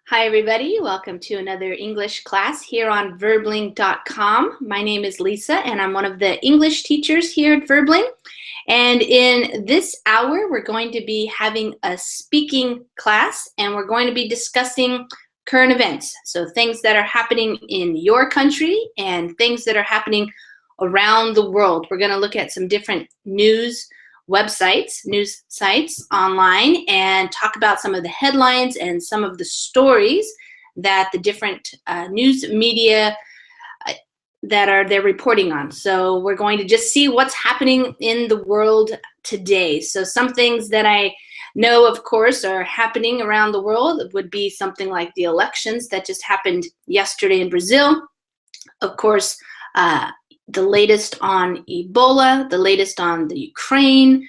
Hi, everybody. Welcome to another English class here on verbling.com. My name is Lisa, and I'm one of the English teachers here at Verbling. And in this hour, we're going to be having a speaking class, and we're going to be discussing current events. So things that are happening in your country and things that are happening around the world. We're going to look at some different news sites online, and talk about some of the headlines and some of the stories that the different news media they're reporting on. So we're going to just see what's happening in the world today. So some things that I know, of course, are happening around the world would be something like the elections that just happened yesterday in Brazil. Of course, the latest on Ebola, the latest on the Ukraine,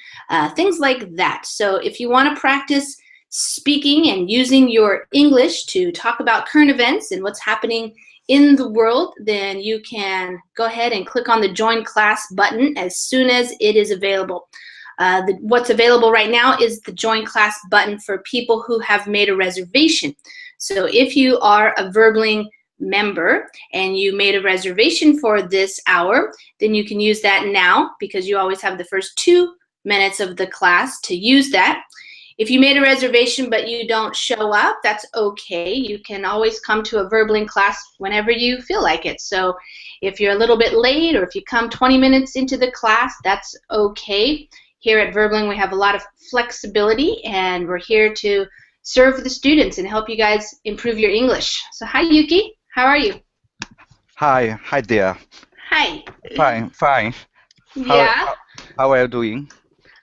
things like that. So if you want to practice speaking and using your English to talk about current events and what's happening in the world, then you can go ahead and click on the Join Class button as soon as it is available. What's available right now is the Join Class button for people who have made a reservation. So if you are a Verbling member and you made a reservation for this hour, then you can use that now, because you always have the first 2 minutes of the class to use that. If you made a reservation but you don't show up, that's okay. You can always come to a Verbling class whenever you feel like it. So if you're a little bit late, or if you come 20 minutes into the class, that's okay. Here at Verbling, we have a lot of flexibility, and we're here to serve the students and help you guys improve your English. So hi, Yuki. How are you? Hi there. Hi. Fine. Yeah. How are you doing?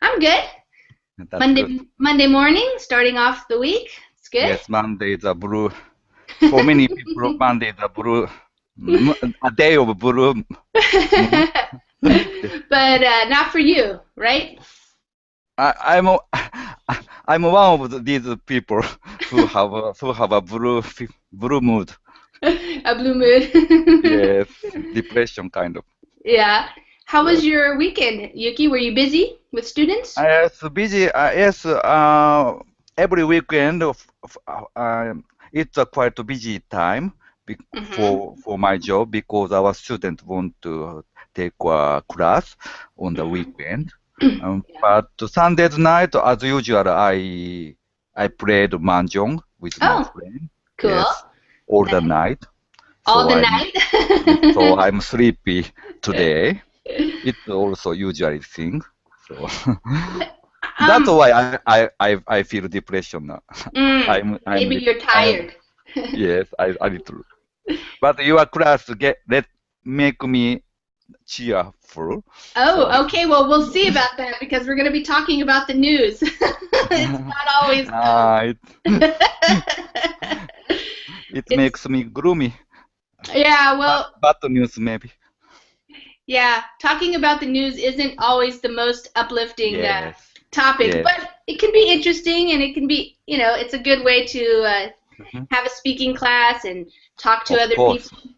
I'm good. That's good. Monday morning, starting off the week. It's good. Yes, Monday is a blue. For many people, Monday is a blue. A day of blue. But not for you, right? I'm one of these people who have a blue mood. A blue mood. Yes, depression kind of. Yeah. How was Yes. your weekend, Yuki? Were you busy with students? Yes, busy. Yes, every weekend it's a quite busy time for my job, because our students want to take a class on the weekend. But Sunday night, as usual, I played mahjong with my Oh, friend. cool. Yes, all the Nice. night. All So the I'm night? so I'm sleepy today. It's also usually thing. So that's why I feel depression now. Maybe you're tired. Yes, I little. But your class let make me cheerful. So Oh, okay. Well, we'll see about that, because we're going to be talking about the news. It's not always. It It's, makes me gloomy. yeah, well, Bad news maybe. yeah, talking about the news isn't always the most uplifting Yes, topic, yes. but it can be interesting, and it can be, it's a good way to Mhm. have a speaking class and talk to Of other course, people.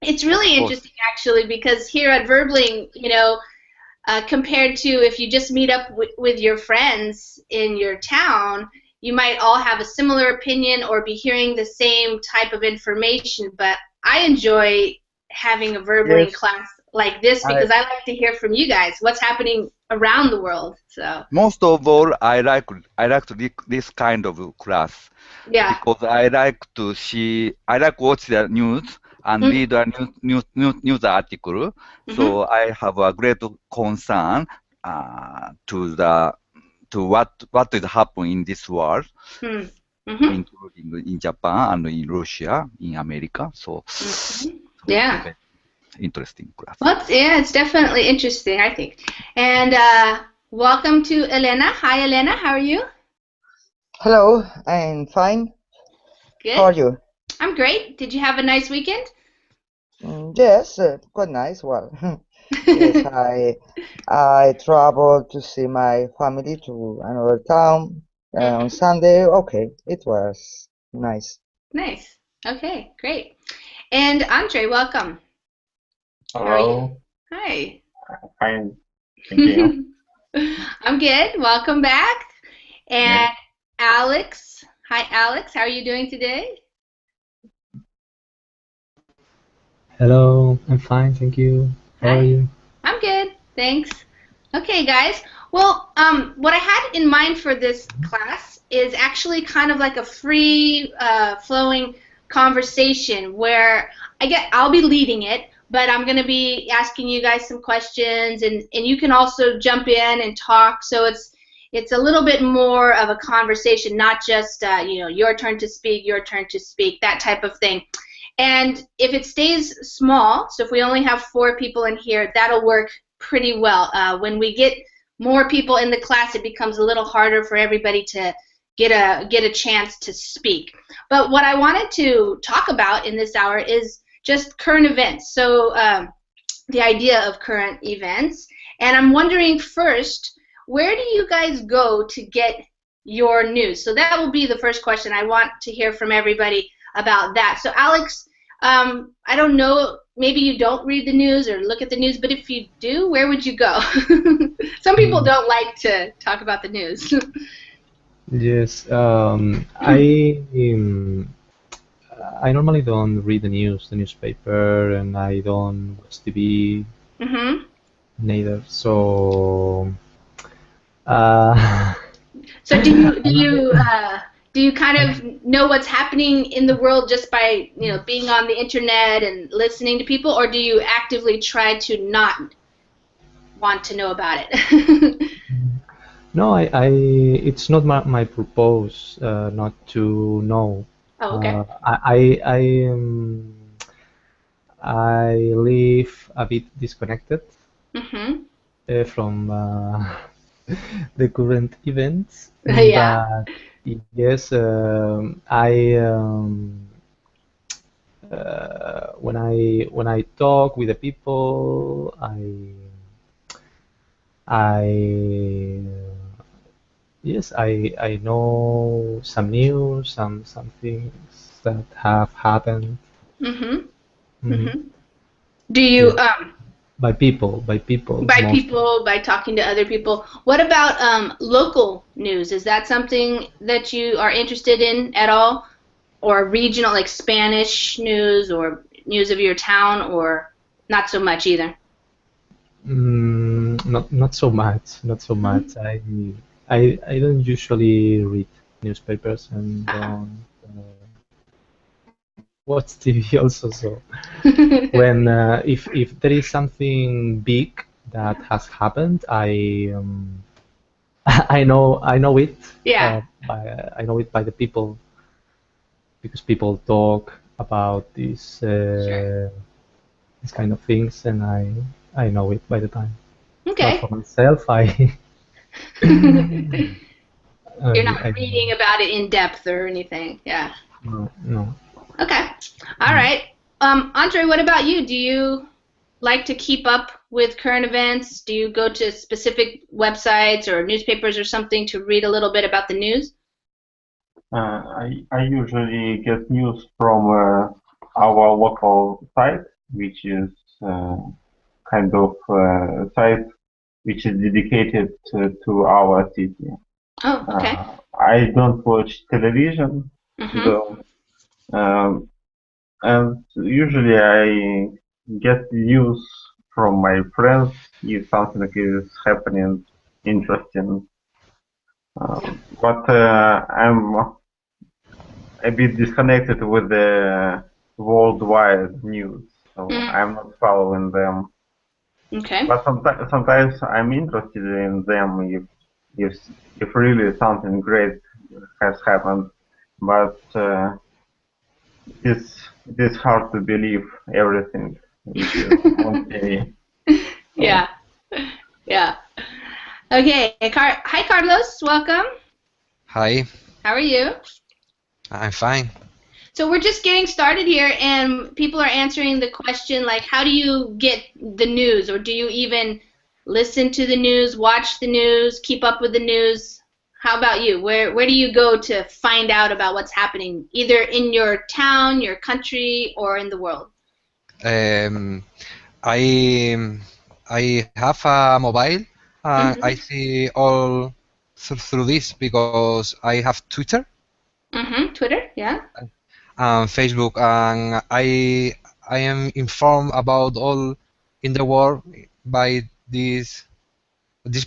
It's really of course. interesting, actually, because here at Verbling, compared to if you just meet up with your friends in your town, you might all have a similar opinion or be hearing the same type of information. But I enjoy having a Verbling Yes, class like this, I because I like to hear from you guys what's happening around the world. So most of all this kind of class, yeah. because I like watch the news and Mm-hmm. read a news article. Mm-hmm. So I have a great concern to what is happening in this world, Mm-hmm. including in Japan and in Russia, in America. Mm-hmm. So it's a Yeah. very interesting class. Well, it's definitely interesting, I think. And welcome to Elena. Hi, Elena. How are you? Hello, I'm fine. How Good. are you? I'm great. Did you have a nice weekend? Yes, quite nice. Well, yes, I traveled to see my family to another town on Hmm. Sunday. Okay, it was nice. Nice. Okay, great. And Andre, welcome. How are you? Hello, Hi. fine, thank you. I'm good. Welcome back. Yeah, And Alex. Hi, Alex. How are you doing today? Hello, I'm fine, thank you. How are Hi. you? I'm good, thanks. Okay, guys. Well, what I had in mind for this class is actually kind of like a free flowing conversation where I'll be leading it, but I'm going to be asking you guys some questions, and you can also jump in and talk. So it's a little bit more of a conversation, not just your turn to speak, that type of thing. And if it stays small, so if we only have 4 people in here, that'll work pretty well. When we get more people in the class, it becomes a little harder for everybody to get a chance to speak. But what I wanted to talk about in this hour is just current events. So the idea of current events. And I'm wondering first, where do you guys go to get your news? So that will be the first question. I want to hear from everybody about that. So Alex, I don't know, maybe you don't read the news or look at the news, but if you do, where would you go? Some people don't like to talk about the news. Yes, I normally don't read the newspaper, and I don't watch TV Mm-hmm. neither. So, uh, So do you kind of know what's happening in the world just by being on the internet and listening to people, or do you actively try to not want to know about it? no, it's not my purpose not to know. Oh, okay. I live a bit disconnected Mm-hmm. from the current events, Yeah. but yes, when I talk with the people, I yes, I know some news, some things that have happened. Mm-hmm. Mhm. Mm-hmm. Do you Yeah, by people by mostly. people, by talking to other people? What about local news? Is that something that you are interested in at all? Or regional, like Spanish news or news of your town, or not so much either? Not so much, not so Mhm. much. I don't usually read newspapers and Uh-huh. don't watch TV also. So when if there is something big that has happened, I know it Yeah, I know it by the people because people talk about sure. these kind of things, and I know it by the time. But for Okay. myself, You're not I reading about it in depth or anything. Yeah. no. Okay. All right. Andre, what about you? Do you like to keep up with current events? Do you go to specific websites or newspapers or something to read a little bit about the news? I usually get news from our local site, which is uh, kind of site which is dedicated to our city. Oh, okay. I don't watch television Mm-hmm. though, and usually I get news from my friends if something is happening interesting. But I'm a bit disconnected with the worldwide news, so Mm, I'm not following them. okay. But sometimes I'm interested in them if if really something great has happened. But it is hard to believe everything which is on TV. So Yeah. Yeah. Okay. Hi, Carlos. Welcome. Hi, How are you? I'm fine. So we're just getting started here, and people are answering the question like, how do you get the news, or do you even listen to the news, watch the news, keep up with the news? How about you? Where do you go to find out about what's happening, either in your town, your country, or in the world? Um, I I have a mobile and I Mm-hmm. see all through this because I have Twitter Mm-hmm. Twitter, yeah. and Facebook, and I am informed about all in the world by this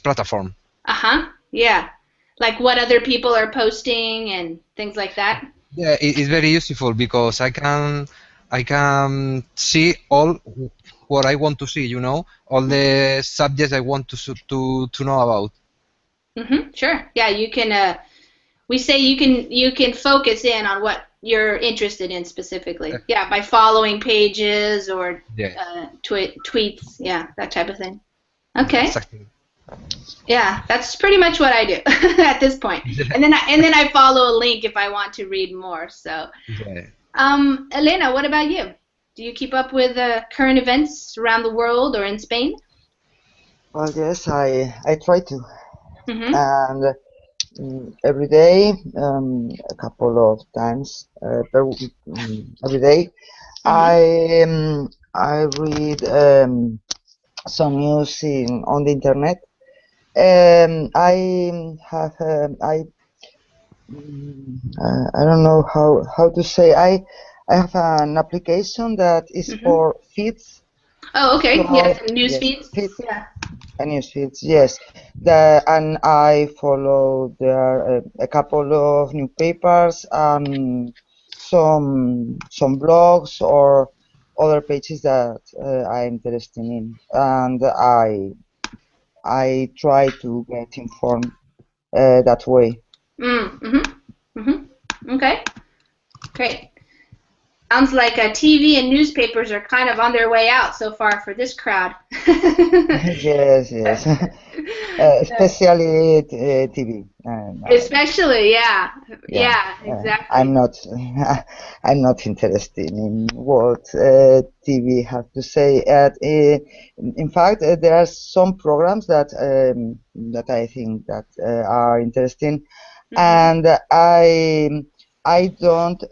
platform. Yeah. Like what other people are posting and things like that. Yeah, it's very useful because I can see all what I want to see. You know, all the subjects I want to know about. Sure. Yeah, you can. We say you can focus in on what you're interested in specifically. Yeah, by following pages or tweets. Yeah, that type of thing. Okay. Exactly. Yeah, that's pretty much what I do at this point. And then I follow a link if I want to read more. So, Yeah. Elena, what about you? Do you keep up with current events around the world or in Spain? Well, yes, I try to, Mm-hmm. and every day, a couple of times per week, every day, I read some news on the internet. I don't know how to say. I have an application that is for feeds. Oh, okay. So, Yeah, some news yes, feeds. feeds. Yeah. News feeds, yes. And I follow there a couple of newspapers and some blogs or other pages that I'm interested in, and I try to get informed that way. Okay. Great. Sounds like TV and newspapers are kind of on their way out so far for this crowd. Yes, yes. Especially TV. Especially, yeah, exactly. I'm not. I'm not interested in what TV have to say. In fact, there are some programs that I think that are interesting, and I don't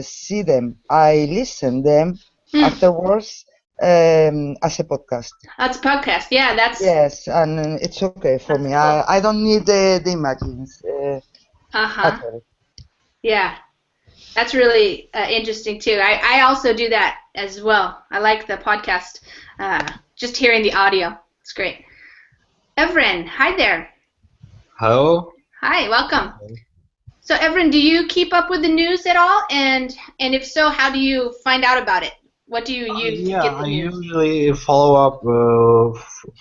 see them. I listen them afterwards as a podcast. That's a podcast. Yeah, that's. Yes, and it's okay for me. Cool. I don't need the images. Yeah, that's really interesting too. I also do that as well. I like the podcast. Just hearing the audio, it's great. Evren, hi there. Hello. Hi, welcome. So Evren, do you keep up with the news at all? And if so, how do you find out about it? What do you use to get the news? I usually follow up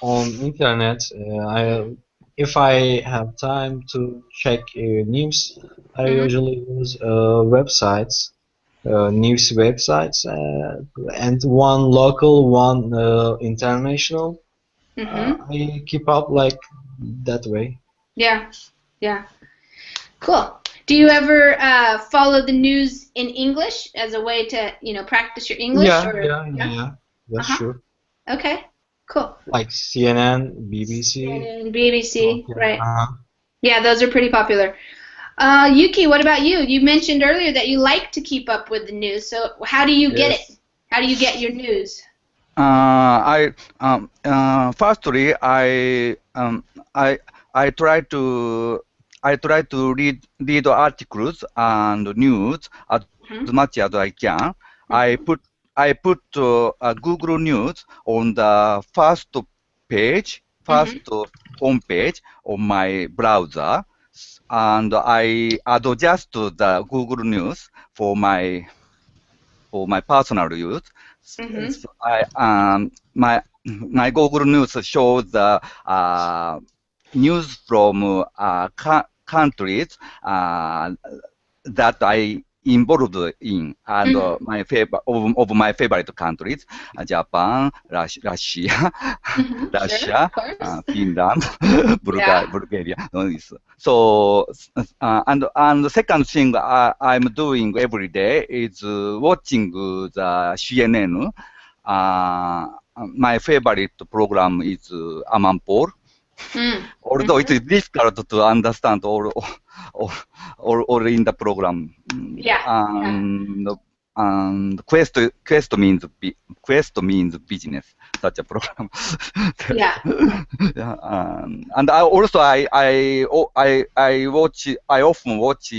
on internet. If I have time to check news, I usually use websites, news websites, and one local, one international. I keep up like that way. Yeah, yeah. Cool. Do you ever follow the news in English as a way to, practice your English? Yeah. That's true. Okay, cool. Like CNN, BBC. CNN, BBC, right. Yeah, those are pretty popular. Yuki, what about you? You mentioned earlier that you like to keep up with the news. So how do you get it? How do you get your news? Firstly, I try to read articles and news as much as I can. I put Google News on the first homepage on my browser, and I adjust the Google News for my personal use. My Google News shows the news from countries that I involved in, and my favorite countries: Japan, Russia, Finland, Bulgaria. So, and the second thing I'm doing every day is watching the CNN. My favorite program is Amanpol. Although it is difficult to understand all in the program. And quest means business. Such a program. And I often watch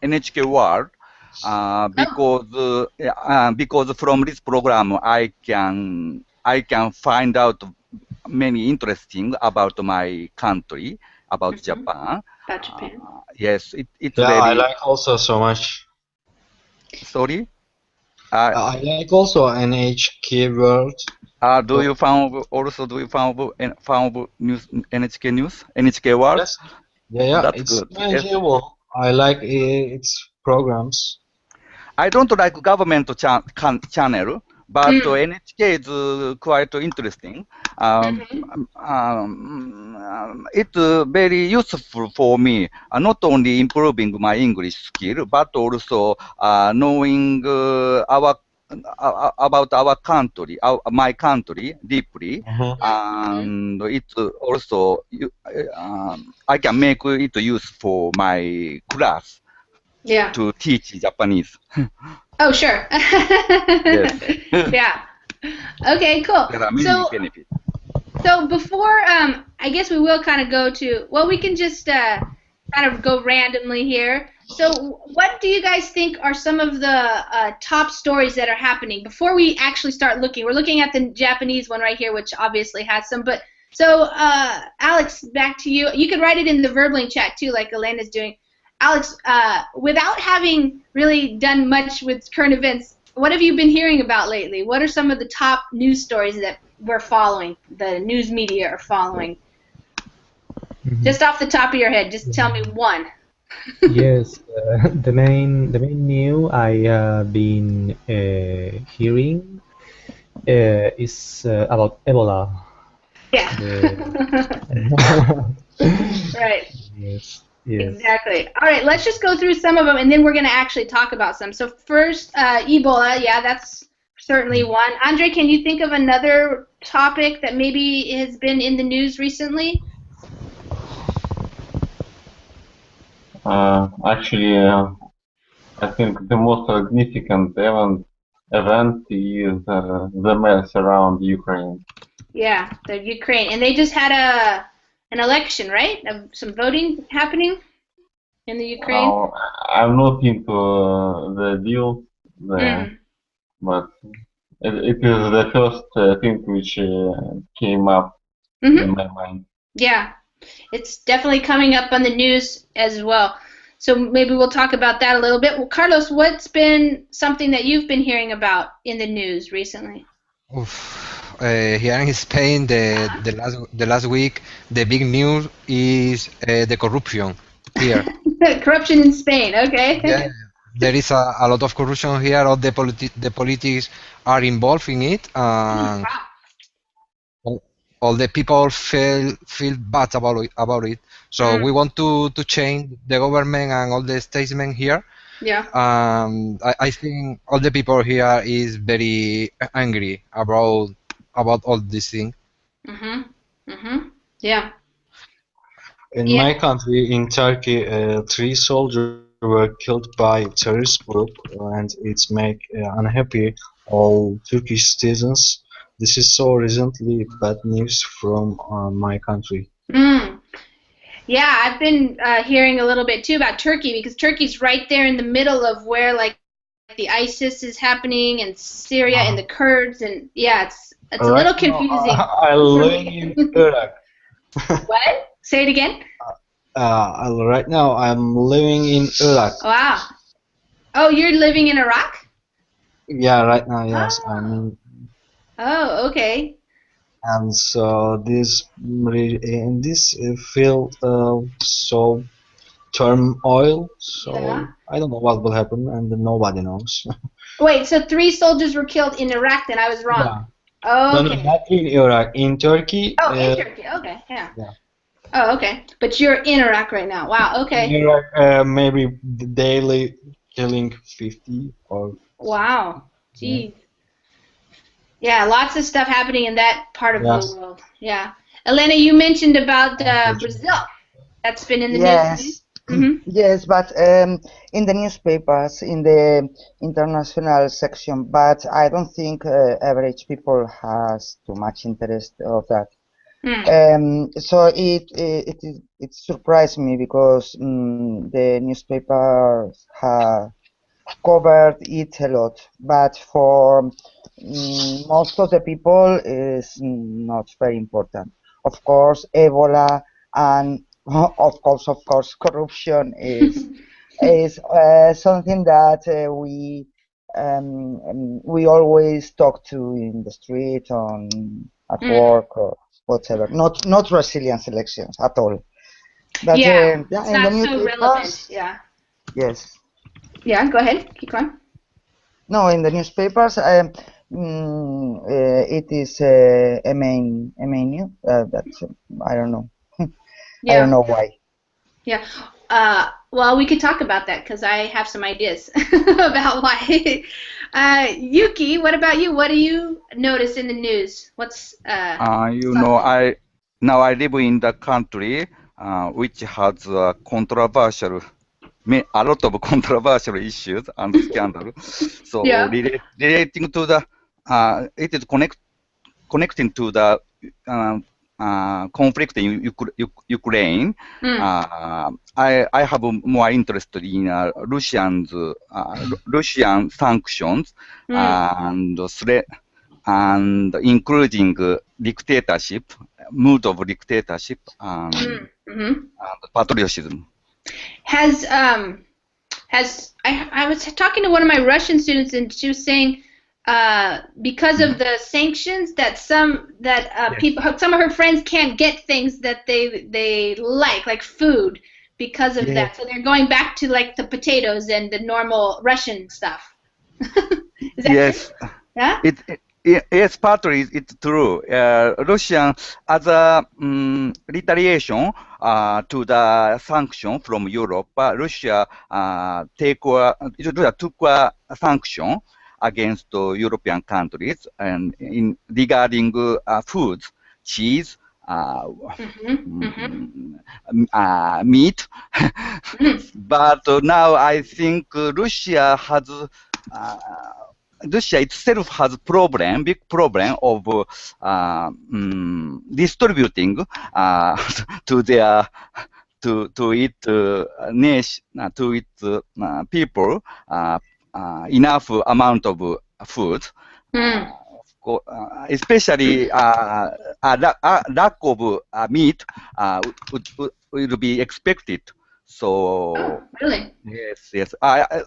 NHK World. Because from this program I can find out many interesting about my country, about Japan. About Japan. Yes, it's Yeah, I very. like also so much. Sorry. I like also NHK World. Do you found news NHK News, NHK World? Yes. Yeah, That's it's good. Yes. manageable. I like its programs. I don't like government channel, but NHK is quite interesting. It's very useful for me, not only improving my English skill, but also knowing about our country, my country deeply, and it's also I can make it use for my class. Yeah. To teach Japanese. Oh, sure. Yes. Yeah. Okay, cool. There are many benefits. So before, I guess we will kind of go to, well, we can just kind of go randomly here. So what do you guys think are some of the top stories that are happening? Before we actually start looking, we're looking at the Japanese one right here, which obviously has some, but so Alex, back to you. You could write it in the Verbling chat too, like Elena's doing. Alex, without having really done much with current events, what have you been hearing about lately? What are some of the top news stories that we're following, the news media are following? Just off the top of your head, just tell me one. Yes, the main news I been hearing is about Ebola. Yeah. Right. Yes. Exactly. All right, let's just go through some of them, and then we're going to actually talk about some. So first, Ebola. Yeah, that's certainly one. Andre, can you think of another topic that maybe has been in the news recently? Actually, I think the most significant event is the mess around Ukraine. Yeah, the Ukraine, and they just had an election, right? Some voting happening in the Ukraine. I'm not into the deal there, but it is the first thing which came up in my mind. Yeah, it's definitely coming up on the news as well. So maybe we'll talk about that a little bit. Well, Carlos, what's been something that you've been hearing about in the news recently? Here in Spain, the last week, the big news is the corruption here. Corruption in Spain, okay. Yeah, there is a lot of corruption here. All the politics are involved in it, and all the people feel bad about it. So we want to change the government and all the statesmen here. Yeah. I think all the people here is very angry about all this thing. Yeah. In my country, in Turkey, 3 soldiers were killed by terrorist group, and it's make unhappy all Turkish citizens. This is so recently bad news from my country. Yeah, I've been hearing a little bit too about Turkey, because Turkey's right there in the middle of where like the ISIS is happening, and Syria and the Kurds, and yeah, it's a little confusing. I'm living in Iraq. What? Say it again. Right now I'm living in Iraq. Wow. Oh, you're living in Iraq? Yeah, right now, yes. Oh, okay. And so in this field, so turmoil. So I don't know what will happen, and nobody knows. Wait, so 3 soldiers were killed in Iraq? Then I was wrong. Yeah. Oh, okay. No, not in Iraq. In Turkey. Oh, in Turkey. Okay, yeah. Oh, okay. But you're in Iraq right now. Wow. Okay. In Iraq, maybe daily killing 50 or. Wow. Geez. Yeah, lots of stuff happening in that part of the world. Yeah. Elena, you mentioned about Brazil. That's been in the news. Yes, but in the newspapers, in the international section, but I don't think average people has too much interest of that. So it surprised me because the newspapers have covered it a lot, but for most of the people is not very important. Of course, Ebola and of course, corruption is something that we always talk to in the street, at work or whatever. Not resilience elections at all. But Yeah, yeah, it's in the not so relevant. newspapers, Yeah. yes. Yeah, go ahead. Keep going. No, in the newspapers, it is a main news. That's I don't know. I don't Yeah. know why. Yeah. Well, we could talk about that because I have some ideas about why. Yuki, what about you? What do you notice in the news? What's You know, something? I live in the country which has a lot of controversial issues and scandal. So Yeah. relating to the, it is connecting to the conflict in Ukraine. Mm. I have more interest in Russian sanctions and including dictatorship, mood of dictatorship and patriotism. I was talking to one of my Russian students and she was saying because of the sanctions that people, some of her friends can't get things that they like food because of that. So they're going back to like the potatoes and the normal Russian stuff. Is that Yes. true? Yeah. Yes, partly it's true. Russian, as a retaliation to the sanction from Europe, Russia took a sanction against European countries and regarding foods, cheese, meat. But now I think Russia itself has big problem of distributing to their to its nation, to its people enough amount of food. Especially lack of meat will be expected. So really? yes.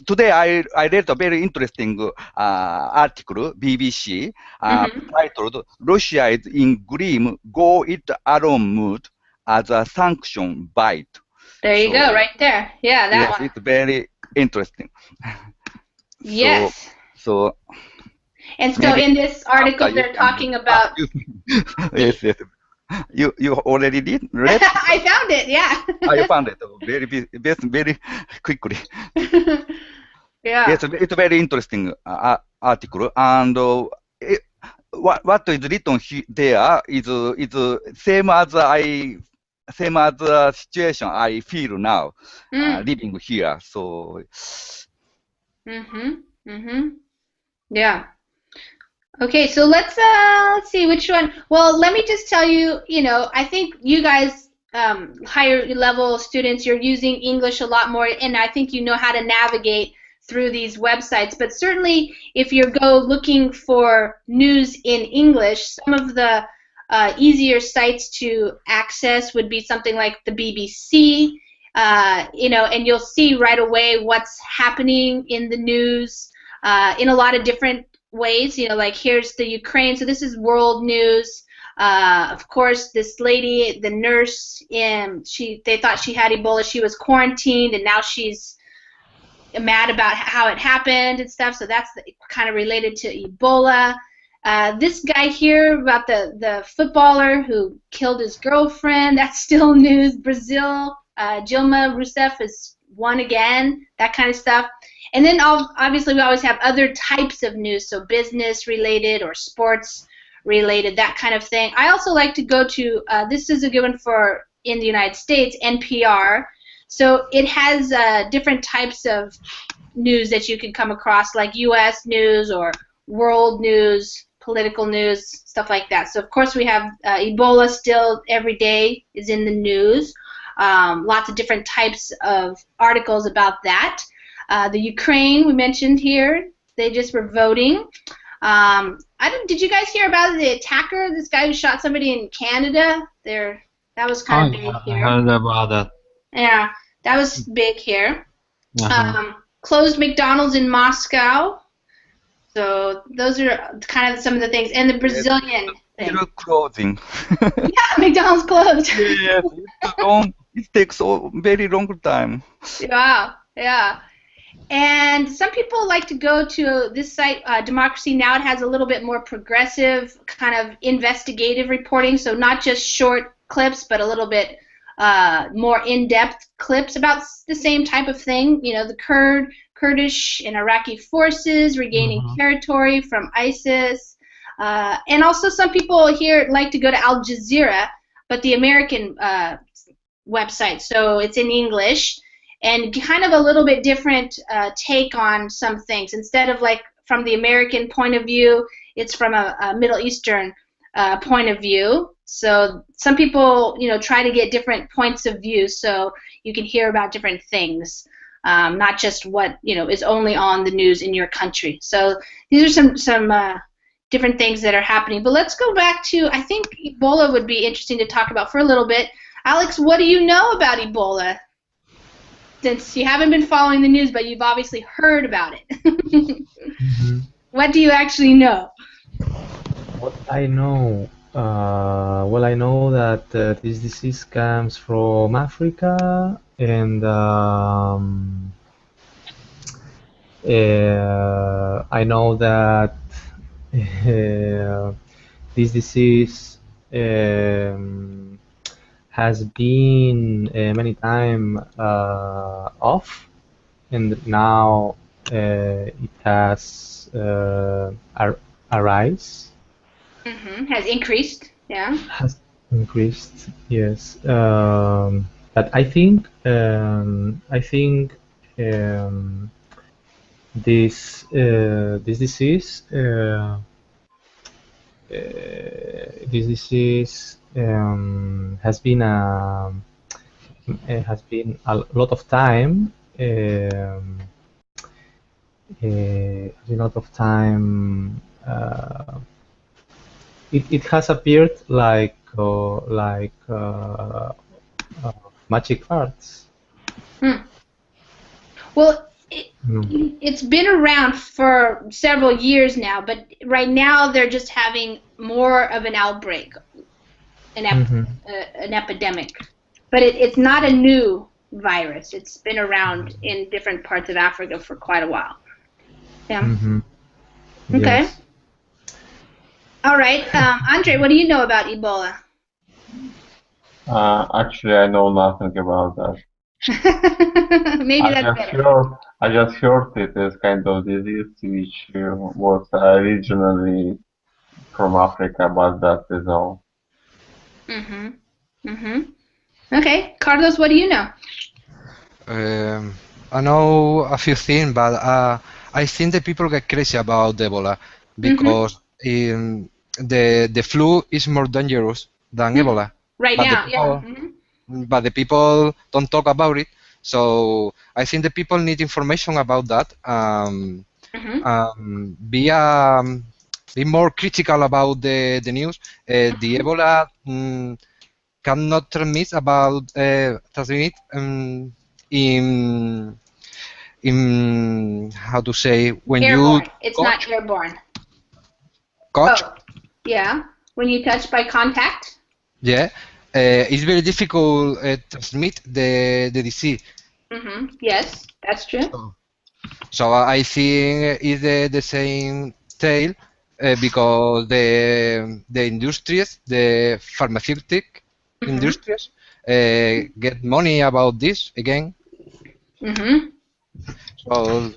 Today I read a very interesting article, BBC, titled "Russia is in grim go it alone mood as a sanction bite." There you go, right there. Yeah, that one. It's very interesting. Yes. So and so in this article they're talking about. Yes. You already read? I found it, yeah. You found it very quickly. Yeah. It's a very interesting article, and what is written there is same as the situation I feel now living here. So. Yeah. Okay, so let's see which one. Well, let me just tell you, I think you guys, higher level students, you're using English a lot more, and I think you know how to navigate through these websites. But certainly, if you go looking for news in English, some of the easier sites to access would be something like the BBC, and you'll see right away what's happening in the news in a lot of different ways, like here's the Ukraine, so this is world news. Of course, this lady, the nurse, they thought she had Ebola. She was quarantined, and now she's mad about how it happened and stuff. So that's kind of related to Ebola. This guy here about the footballer who killed his girlfriend, that's still news. Brazil, Dilma Rousseff has won again, that kind of stuff. And then obviously we always have other types of news, so business related or sports related, that kind of thing. I also like to go to, this is a good one for in the United States, NPR. So it has different types of news that you can come across, like U.S. news or world news, political news, stuff like that. So of course we have Ebola still every day is in the news. Lots of different types of articles about that. The Ukraine we mentioned here, they just were voting. Did you guys hear about the attacker? This guy who shot somebody in Canada. That was kind of big here. I heard about that. Yeah, that was big here. Uh-huh. Closed McDonald's in Moscow. So those are kind of some of the things. And the Brazilian thing. Still closing. Yeah, McDonald's closed. Yes, it takes a very long time. Wow, yeah. And some people like to go to this site, Democracy Now! It has a little bit more progressive kind of investigative reporting, so not just short clips, but a little bit more in-depth clips about the same type of thing. You know, the Kurdish and Iraqi forces regaining territory from ISIS. And also some people here like to go to Al Jazeera, but the American website, so it's in English. And kind of a little bit different take on some things. Instead of like from the American point of view, it's from a Middle Eastern point of view. So some people, you know, try to get different points of view so you can hear about different things, not just what, you know, is only on the news in your country. So these are some different things that are happening. But let's go back to, I think Ebola would be interesting to talk about for a little bit. Alex, what do you know about Ebola? Since you haven't been following the news, but you've obviously heard about it. What do you actually know? What I know? Well, I know that this disease comes from Africa, and I know that this disease has been many times off, and now it has arise. Has increased, yeah. Has increased, yes. But I think this disease has been a lot of time. It has appeared like magic arts. Well, it's been around for several years now, but right now they're just having more of an outbreak, an epidemic. But it's not a new virus. It's been around in different parts of Africa for quite a while. Yeah. Okay. Yes. All right. Andre, what do you know about Ebola? Actually, I know nothing about that. Maybe that's better. I just heard it as kind of disease which was originally from Africa, but that is all. Okay, Carlos, what do you know? I know a few things, but I think the people get crazy about Ebola because the flu is more dangerous than Ebola. Right but now, yeah. But the people don't talk about it, so I think the people need information about that. Be more critical about the news. The Ebola cannot transmit in how to say when airborne. you it's touch, not airborne. Touch? Oh, yeah, when you touch by contact. Yeah, it's very difficult to transmit the disease. Yes, that's true. So I think it's the same tale because the industries, the pharmaceutical industries, get money about this again. So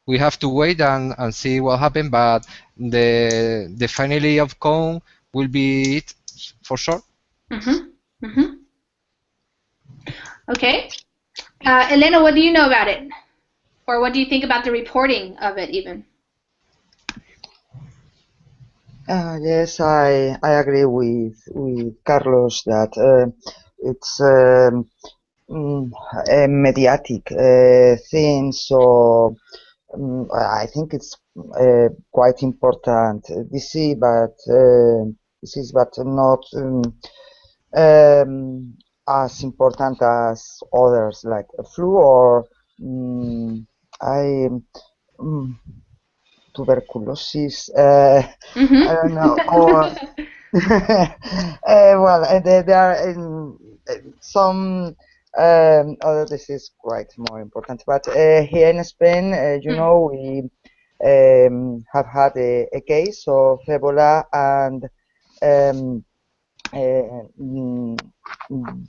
we have to wait and see what happens, but the finally outcome will be it for sure. Okay. Elena, what do you know about it? Or what do you think about the reporting of it even? Yes, I agree with Carlos that it's a mediatic thing, so I think it's quite important. Disease, but not as important as others like flu or I tuberculosis. I don't know, or well, there are some other disease quite more important. But here in Spain, you know, we have had a case of Ebola, and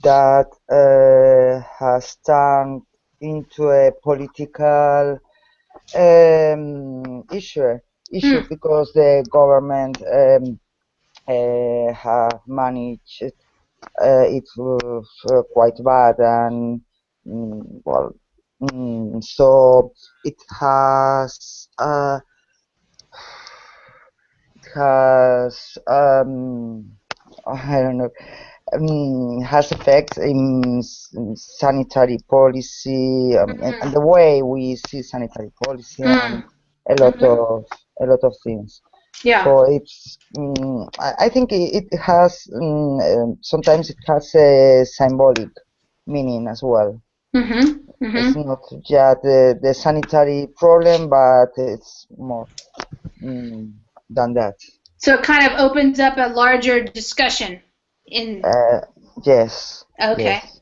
that has turned into a political issue because the government have managed it quite bad, and well, so it has I don't know, has effects in sanitary policy, and the way we see sanitary policy, and a lot of things. Yeah. So it's I think it has sometimes it has a symbolic meaning as well. It's not just the sanitary problem, but it's more than that. So it kind of opens up a larger discussion in. Yes. Okay. Yes.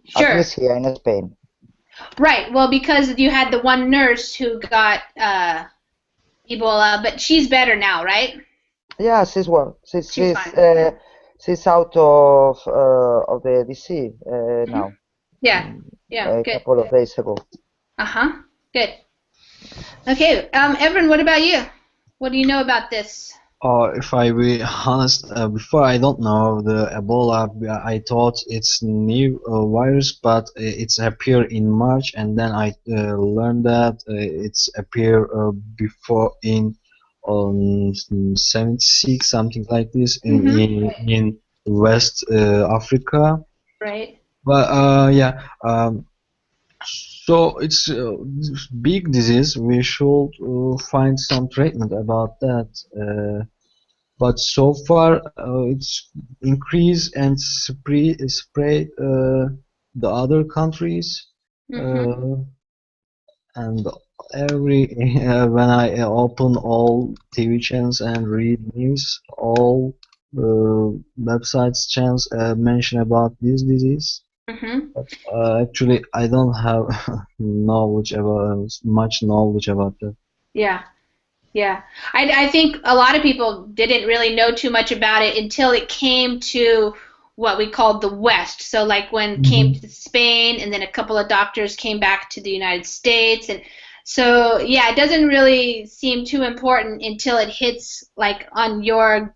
Sure. At least here in Spain. Right. Well, because you had the one nurse who got Ebola, but she's better now, right? Yeah, she's well. She's fine. She's out of the disease now. Yeah. Yeah. A Good. couple of days ago. Good. Okay. Evan, what about you? What do you know about this? If I be honest, before I don't know the Ebola, I thought it's new virus, but it's appeared in March, and then I learned that it's appeared before in 76, something like this, in West Africa. Right. But yeah. So it's big disease. We should find some treatment about that. But so far it's increased and spread the other countries, and every when I open all TV channels and read news, all websites channels mention about this disease. But actually, I don't have much knowledge about that. Yeah. Yeah. I think a lot of people didn't really know too much about it until it came to what we called the West. So like when it came to Spain, and then a couple of doctors came back to the United States. And so, yeah, it doesn't really seem too important until it hits like on your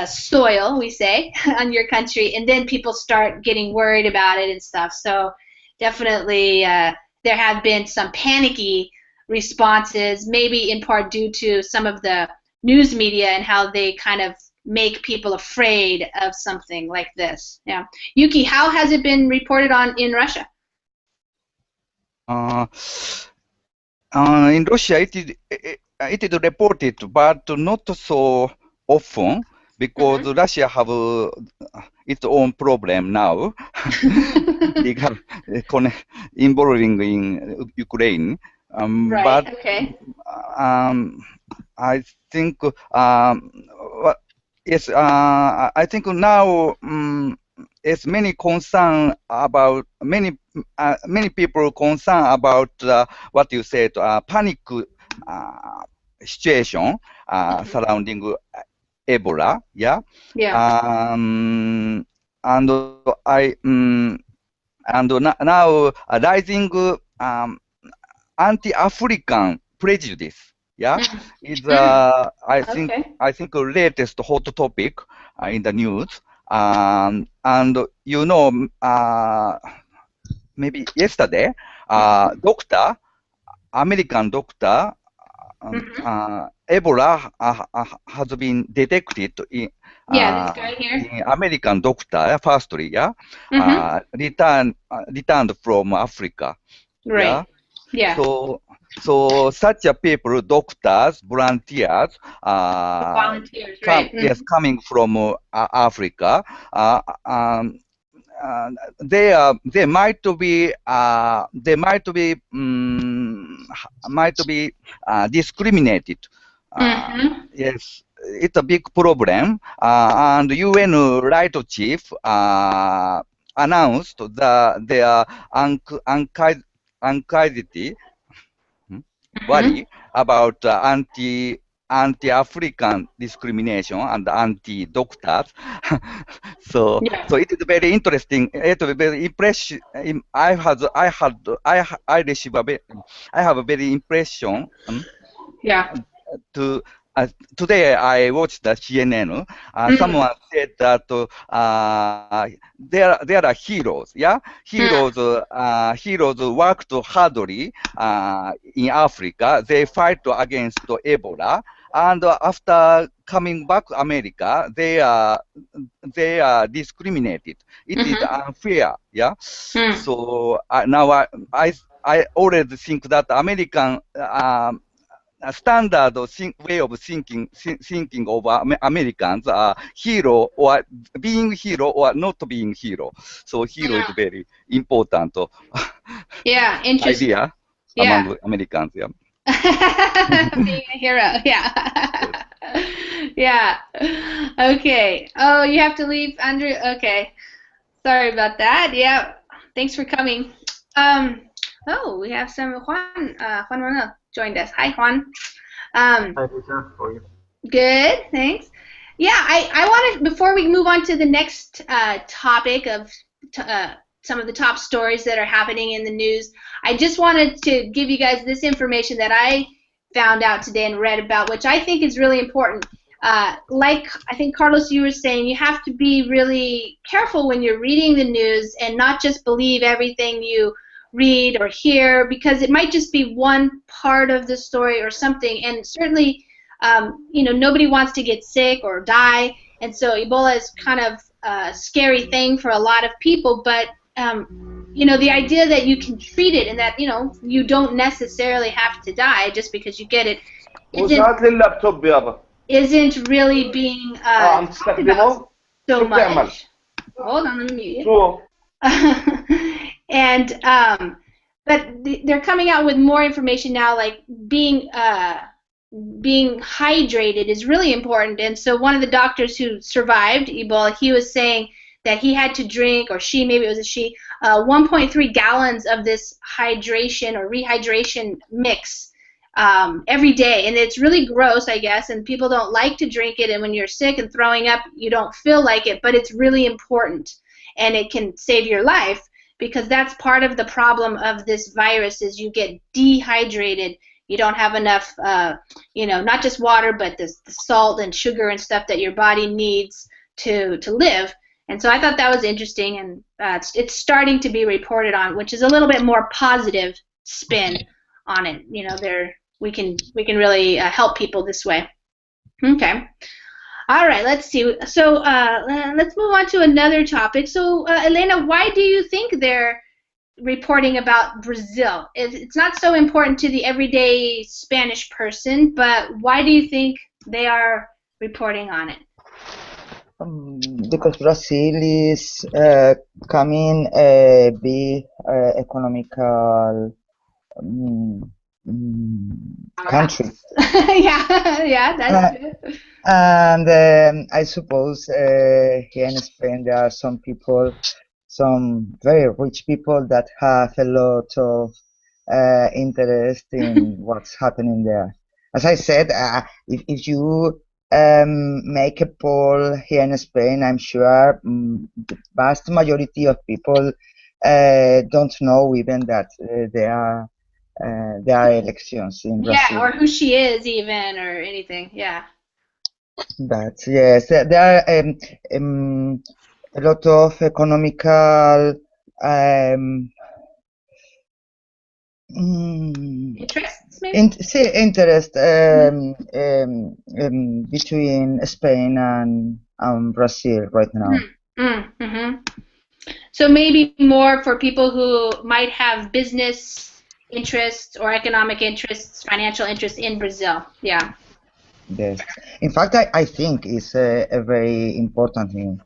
soil, we say, on your country, and then people start getting worried about it and stuff. So definitely there have been some panicky responses, maybe in part due to some of the news media and how they kind of make people afraid of something like this. Yeah. Yuki, how has it been reported on in Russia? In Russia, it is reported, but not so often, because Russia have its own problem now, because involving in Ukraine. Right. But okay. I think yes. I think now it's many concern about many people concern about what you said, panic situation surrounding Ebola. Yeah. Yeah. And I and now rising anti-African prejudice. Yeah, is I think latest hot topic in the news. And you know, maybe yesterday, American doctor Ebola has been detected in, this guy here. in American doctor, firstly, yeah, returned from Africa. Right. Yeah. So such a people, doctors, volunteers, Volunteers, right. yes, coming from Africa, they might be discriminated. Yes, it's a big problem. And UN Right Chief announced that their anxiety worry about anti-African discrimination and anti-doctors. So it is very interesting. It is very impressive. I have a very impression. Today I watched the CNN. Someone said that there are heroes. Yeah, heroes worked hardly in Africa. They fight against Ebola, and after coming back to America, they are discriminated. It is unfair. Yeah. So now I already think that American a standard way of thinking of Americans are hero or being hero or not being hero. So hero is very important idea among Americans. Yeah. Being a hero. Yeah. Yeah. Okay. Oh, you have to leave, Andrew. Okay. Sorry about that. Yeah. Thanks for coming. Oh, we have some Juan Manuel joined us. Hi, Juan. Good, thanks. Yeah, I want to, before we move on to the next topic of some of the top stories that are happening in the news, I just wanted to give you guys this information that I found out today and read about, which I think is really important. Like I think, Carlos, you were saying, you have to be really careful when you're reading the news and not just believe everything you read or hear, because it might just be one part of the story or something, and certainly nobody wants to get sick or die, and so Ebola is kind of a scary thing for a lot of people, but the idea that you can treat it and that you don't necessarily have to die just because you get it isn't really being talked about so much. Hold on, let me mute you. And but they're coming out with more information now, like being hydrated is really important. And so one of the doctors who survived Ebola, he was saying that he had to drink, or she, maybe it was a she, 1.3 gallons of this hydration or rehydration mix every day. And it's really gross, I guess, and people don't like to drink it, and when you're sick and throwing up, you don't feel like it, but it's really important, and it can save your life, because that's part of the problem of this virus is you get dehydrated. You don't have enough, not just water, but the salt and sugar and stuff that your body needs to live. And so I thought that was interesting, and it's starting to be reported on, which is a little bit more positive spin on it. We can really help people this way. Okay. All right, let's see. So let's move on to another topic. So Elena, why do you think they're reporting about Brazil? It's not so important to the everyday Spanish person, but why do you think they are reporting on it? Because Brazil is coming a big economical country. yeah, that's true. And I suppose here in Spain there are some people, some very rich people that have a lot of interest in what's happening there. As I said, if you make a poll here in Spain, I'm sure the vast majority of people don't know even that there are elections in Brazil. Yeah, or who she is even, or anything. Yeah. But yes, there are a lot of economical interests, maybe? interest between Spain and Brazil right now. So maybe more for people who might have business interests or economic interests, financial interests in Brazil. Yeah. Yes. In fact, I think it's a very important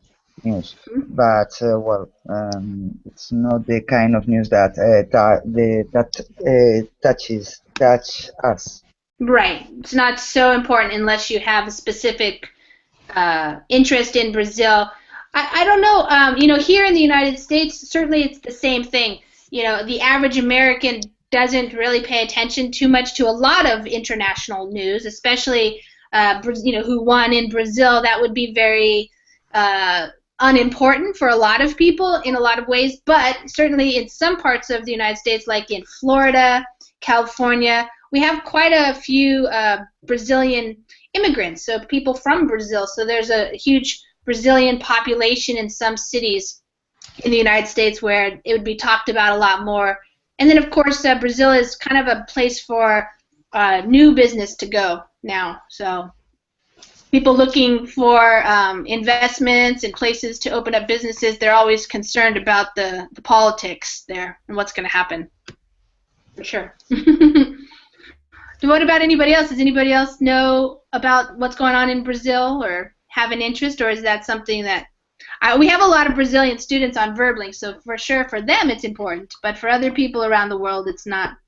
news, but well, it's not the kind of news that touch us. Right. It's not so important unless you have a specific interest in Brazil. I don't know. You know, here in the United States, certainly it's the same thing. You know, the average American doesn't really pay attention too much to a lot of international news, especially you know, who won in Brazil. That would be very unimportant for a lot of people in a lot of ways. But certainly in some parts of the United States, like in Florida, California, we have quite a few Brazilian immigrants, so people from Brazil. So there's a huge Brazilian population in some cities in the United States where it would be talked about a lot more. And then, of course, Brazil is kind of a place for new business to go now. So people looking for investments and places to open up businesses, they're always concerned about the politics there and what's going to happen. For sure. What about anybody else? Does anybody else know about what's going on in Brazil or have an interest, or is that something that we have a lot of Brazilian students on Verbling, so for sure for them it's important, but for other people around the world it's not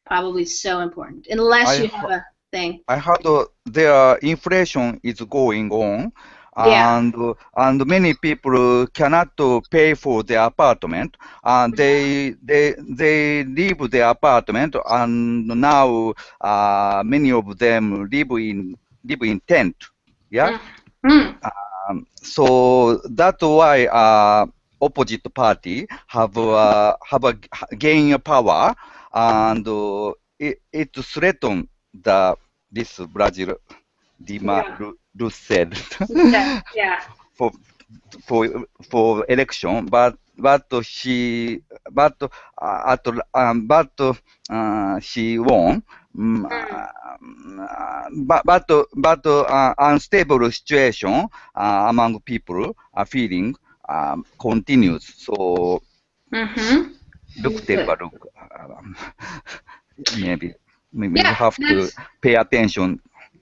probably so important unless you have a thing. I heard their inflation is going on. Yeah. And many people cannot pay for their apartment, and they leave their apartment, and now many of them live in tent. Yeah. So that's why opposite party have a gain power, and it threatens this Brazil. Dilma Rousseff for election, but she won. But unstable situation among people feeling continues. So take a look. Maybe we have to pay attention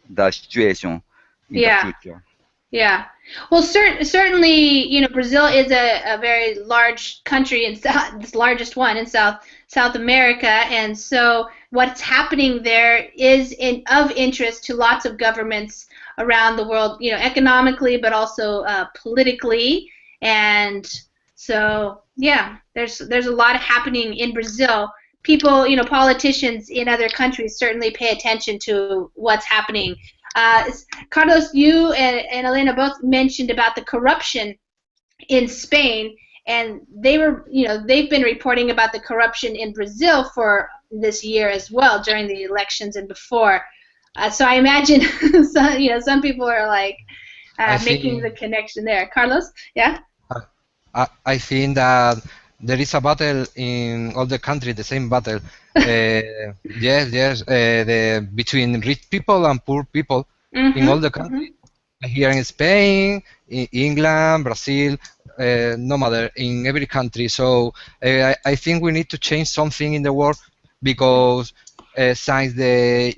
the situation in the future. Yeah. Well, certainly, you know, Brazil is a very large country, and the largest one in South America, and so what's happening there is of interest to lots of governments around the world, you know, economically, but also politically, and so yeah, there's a lot happening in Brazil. People, you know, politicians in other countries certainly pay attention to what's happening. Carlos, you and Elena both mentioned about the corruption in Spain, and they've been reporting about the corruption in Brazil for this year as well during the elections and before. So I imagine some people are like making the connection there. Carlos, yeah? I think that there is a battle in all the country, the same battle. Yes, between rich people and poor people in all the country. Here in Spain, in England, Brazil, no matter, in every country. So I think we need to change something in the world because since the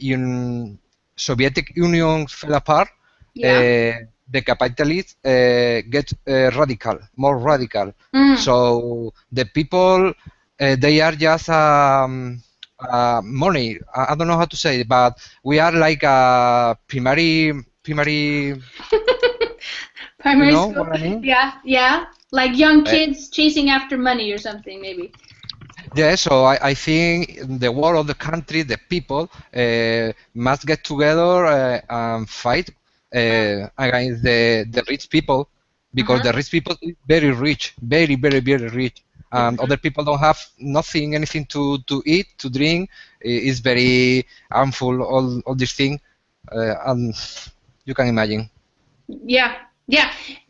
Soviet Union fell apart, the capitalists get more radical. So the people, they are just money. I don't know how to say it, but we are like a primary primary school. What I mean? Yeah, like young kids chasing after money or something, maybe. Yeah, so I think the world of the country, the people must get together and fight against the rich people, because the rich people is very rich, very, very, very rich, and other people don't have anything to eat, to drink. It's very harmful, all this thing, and you can imagine. Yeah,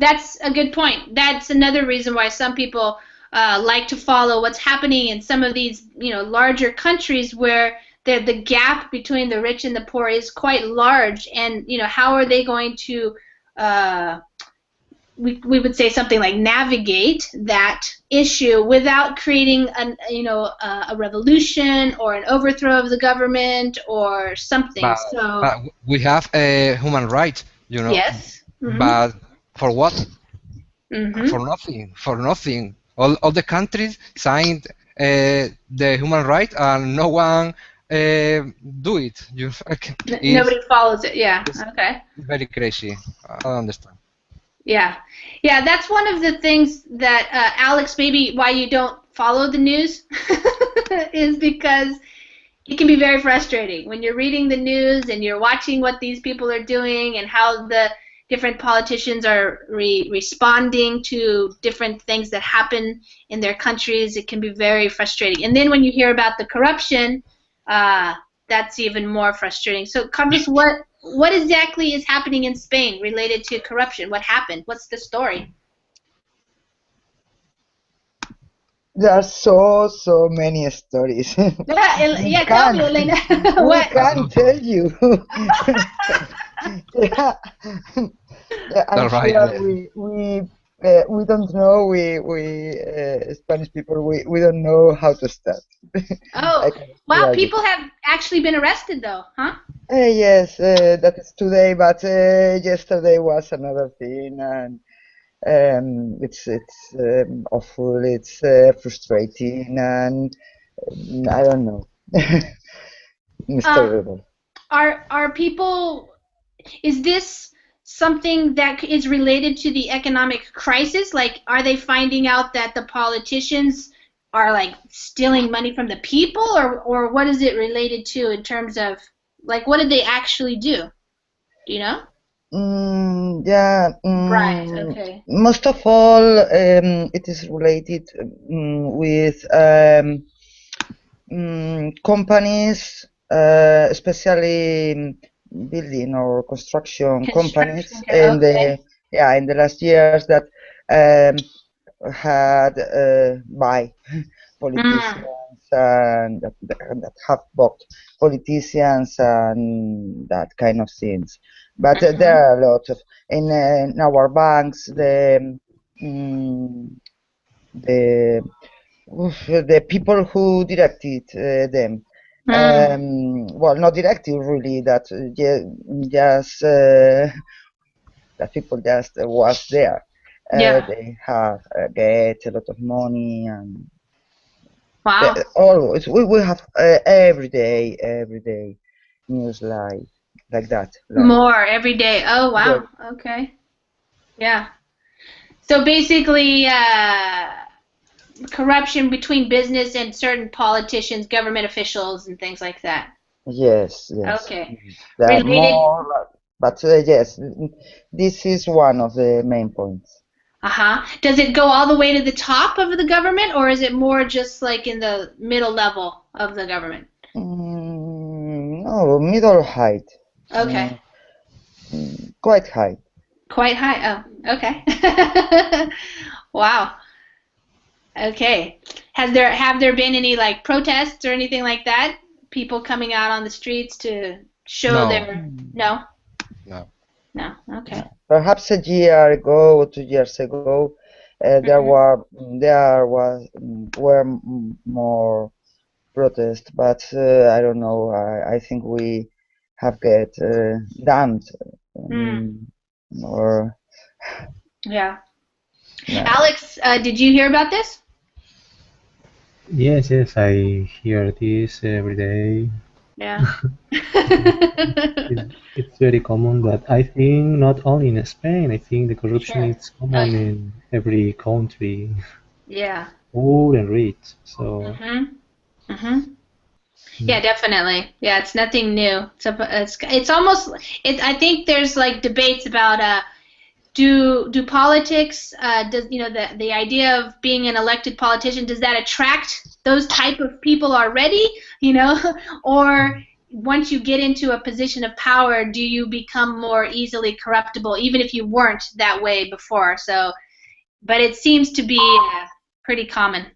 that's a good point. That's another reason why some people like to follow what's happening in some of these, larger countries where the gap between the rich and the poor is quite large, and how are they going to we would say something like navigate that issue without creating a revolution or an overthrow of the government or something. But we have a human right, Yes. Mm-hmm. But for what? Mm-hmm. For nothing. All the countries signed the human right, and no one do it. Nobody follows it. Yeah. Okay. Very crazy. I don't understand. Yeah, that's one of the things that Alex, maybe why you don't follow the news is because it can be very frustrating when you're reading the news and you're watching what these people are doing and how the different politicians are responding to different things that happen in their countries. It can be very frustrating. And then when you hear about the corruption, that's even more frustrating. So, Carlos, what exactly is happening in Spain related to corruption? What happened? What's the story? There are so many stories. Tell me, Elena. We can't tell you. I'm sure we don't know. We Spanish people, we don't know how to start. Oh, wow! People have actually been arrested, though, huh? Yes, that is today, but yesterday was another thing, and it's awful. It's frustrating, and I don't know. It's terrible. Are people? Is this something that is related to the economic crisis? Like, are they finding out that the politicians are like stealing money from the people, or what is it related to in terms of, like, what did they actually do? Do you know? Yeah. Right. Okay. Most of all, it is related with companies, especially building or construction companies, in the last years that had by politicians and that have bought politicians and that kind of things. But there are a lot of in our banks the people who directed them. Well, not directed really. That just that people just was there. They have get a lot of money and. Wow. Always, we have every day news like that. More every day. Oh wow. Yeah. Okay. Yeah. So basically, corruption between business and certain politicians, government officials, and things like that. Yes. Okay. There are more, but yes, this is one of the main points. Does it go all the way to the top of the government, or is it more just like in the middle level of the government? No, middle height. Okay. Quite high. Quite high. Oh, okay. Wow. Okay. Have there been any like protests or anything like that? People coming out on the streets to show their No. Okay. Perhaps a year ago or 2 years ago, there were more protests, but I don't know. I think we have get damned or. Yeah. Alex, did you hear about this? Yes, I hear this every day. Yeah. It's very common, but I think not only in Spain. I think the corruption is common in every country. Yeah. Poor and rich. So. Yeah, definitely. Yeah, it's nothing new. It's almost. I think there's like debates about do politics does the idea of being an elected politician, does that attract those type of people already, or once you get into a position of power, do you become more easily corruptible even if you weren't that way before? So, but it seems to be pretty common,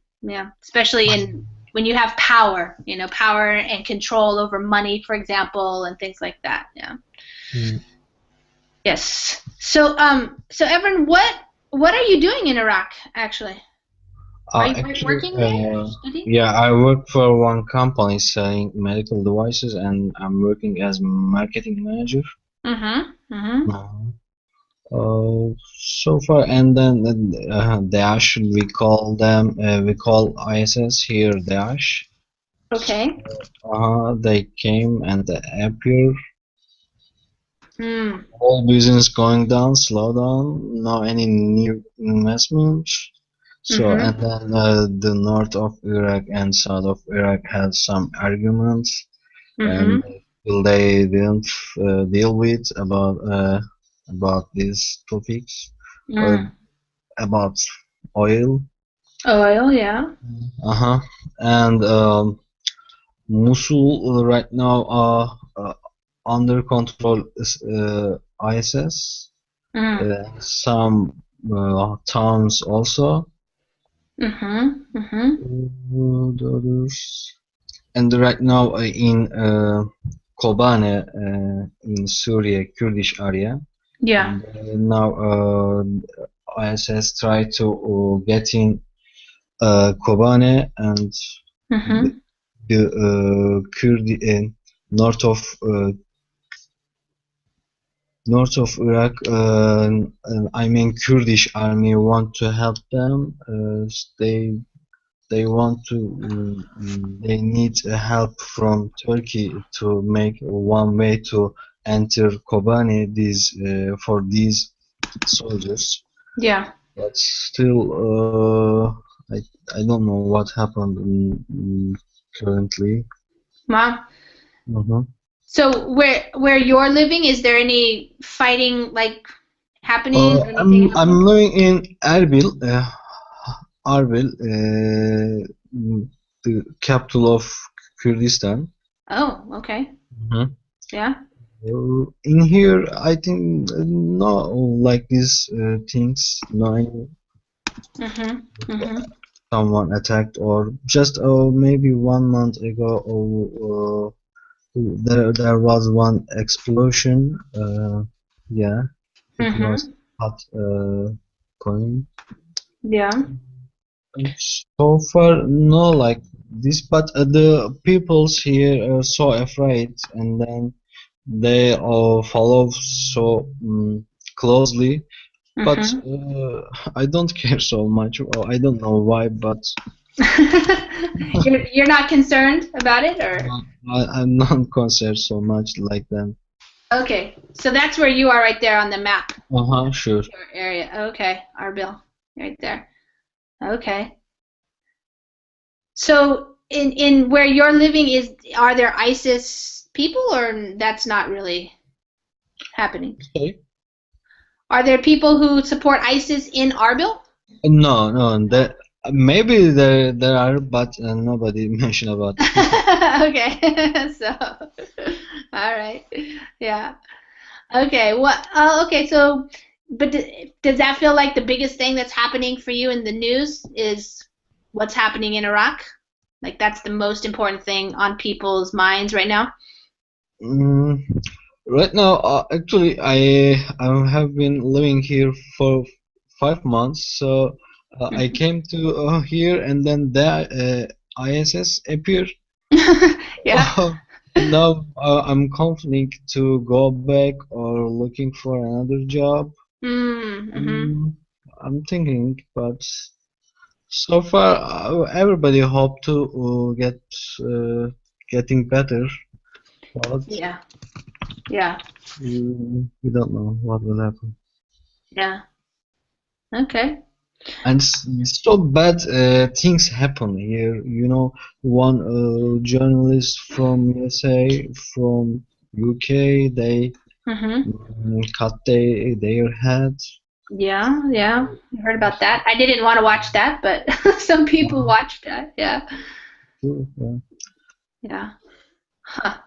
especially in when you have power, power and control over money, for example, and things like that. Yeah. Yes. So Evan, what are you doing in Iraq actually? Are you Actually, working there? yeah, I work for one company selling medical devices, and I'm working as marketing manager. So far, and then Daesh, we call them, we call ISS here Daesh. Okay. They came and they appear. Mm. All business going down, slow down, no any new investments. So, and then the north of Iraq and south of Iraq had some arguments, and they didn't deal with about these topics, about oil. Oil, yeah. And Mosul right now under control is ISS. Some towns also. The others. And right now in Kobane in Syria, Kurdish area. Yeah. And now ISS try to get in Kobane and the Kurd north of Iraq. I mean Kurdish army want to help them. They want to. They need help from Turkey to make one way to enter Kobane. For these soldiers. Yeah. But still, I don't know what happened currently. Wow. So where you're living, is there any fighting like happening? Or anything I'm living in Erbil. Erbil, the capital of Kurdistan. Oh, okay. Yeah. In here, I think no like these things. No. Someone attacked, or just maybe 1 month ago, there was one explosion. Yeah, it was hot coin. Yeah. So far, no like this, but the peoples here are so afraid, and then they all follow so closely. But I don't care so much. I don't know why, but you're not concerned about it, or I'm not concerned so much like them. Okay, so that's where you are right there on the map. Sure. Your area. Okay, Erbil, right there. Okay. So in where you're living, are there ISIS people, or that's not really happening? Okay. Are there people who support ISIS in Erbil? No. Maybe there are, but nobody mentioned about it. Okay. So, all right. Yeah. Okay. Okay. So, but does that feel like the biggest thing that's happening for you in the news is what's happening in Iraq? Like that's the most important thing on people's minds right now? Right now, actually, I have been living here for 5 months, so I came to here, and then the ISS appeared. Yeah. Now I'm confident to go back or looking for another job. I'm thinking, but so far everybody hope to getting better. But yeah. we don't know what will happen. Yeah. Okay. And so bad things happen here. One journalist from USA, from UK, they cut their head. Yeah, I heard about that. I didn't want to watch that, but some people watched that. Yeah. Sure, yeah. Huh.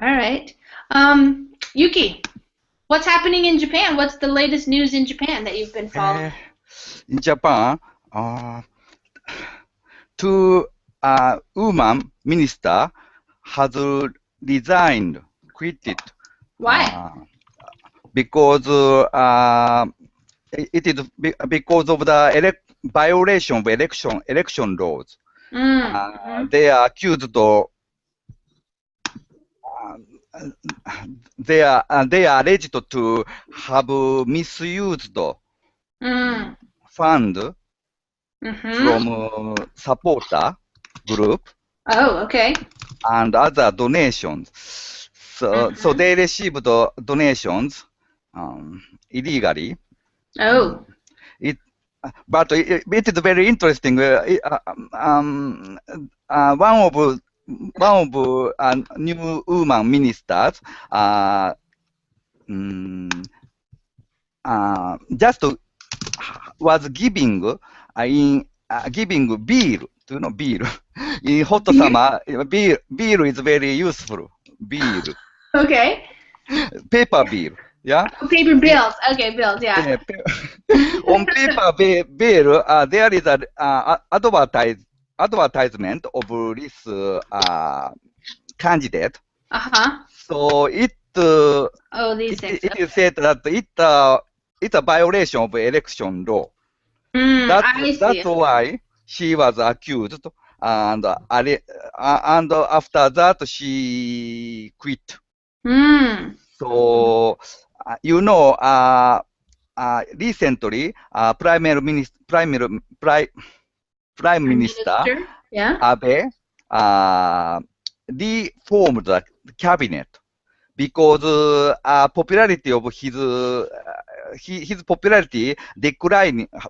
All right. Yuki, what's happening in Japan? What's the latest news in Japan that you've been following? In Japan, two woman minister has resigned, quitted. Why? Because it is because of the violation of election laws. They are accused of they are alleged to have misused fund from supporter group. Oh, okay. And other donations. So they received donations illegally. Oh. But it is very interesting. One of new woman ministers just was giving giving beer. Do you know beer? In hot summer, beer is very useful. Beer. Okay. Paper beer. Yeah. Oh, paper bills. Okay, bills. Yeah. On paper bill, there is a advertisement of this candidate. So it is said that it's a violation of election law. That's why she was accused, and after that she quit. So recently, Prime Minister Abe reformed the cabinet because popularity of his popularity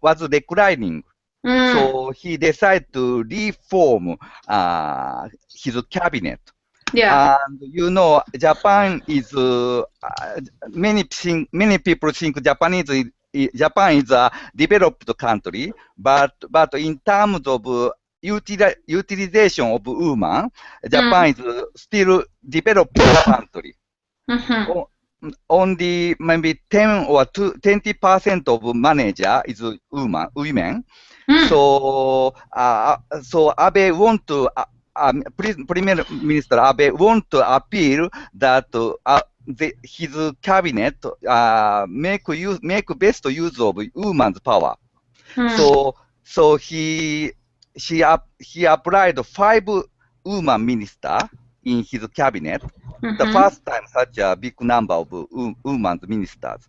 was declining. So he decided to reform his cabinet. Yeah. And Japan is many people think Japan is a developed country, but in terms of utilization of women, Japan is still developed country. Only maybe 10 or 20% of manager is women. So Abe want to. Prime Minister Abe want to appeal that his cabinet make best use of women's power. So he applied 5 women minister in his cabinet. The first time such a big number of women ministers,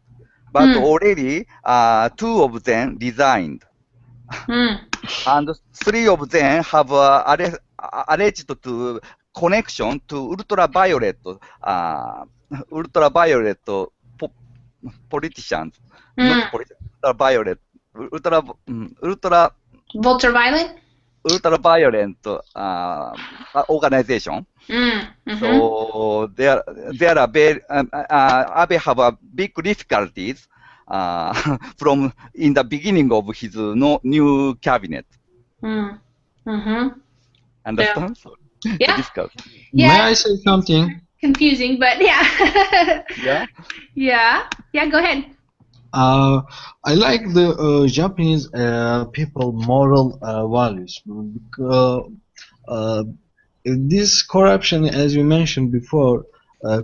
but already 2 of them resigned. And 3 of them have alleged to connection to ultraviolet politicians, not politicians, ultraviolet organization. So there are very Abe have a big difficulties from in the beginning of his new cabinet. Understand? Yeah. Difficult. May I say something? Confusing, but yeah. Yeah. Go ahead. I like the Japanese people moral values. This corruption, as you mentioned before,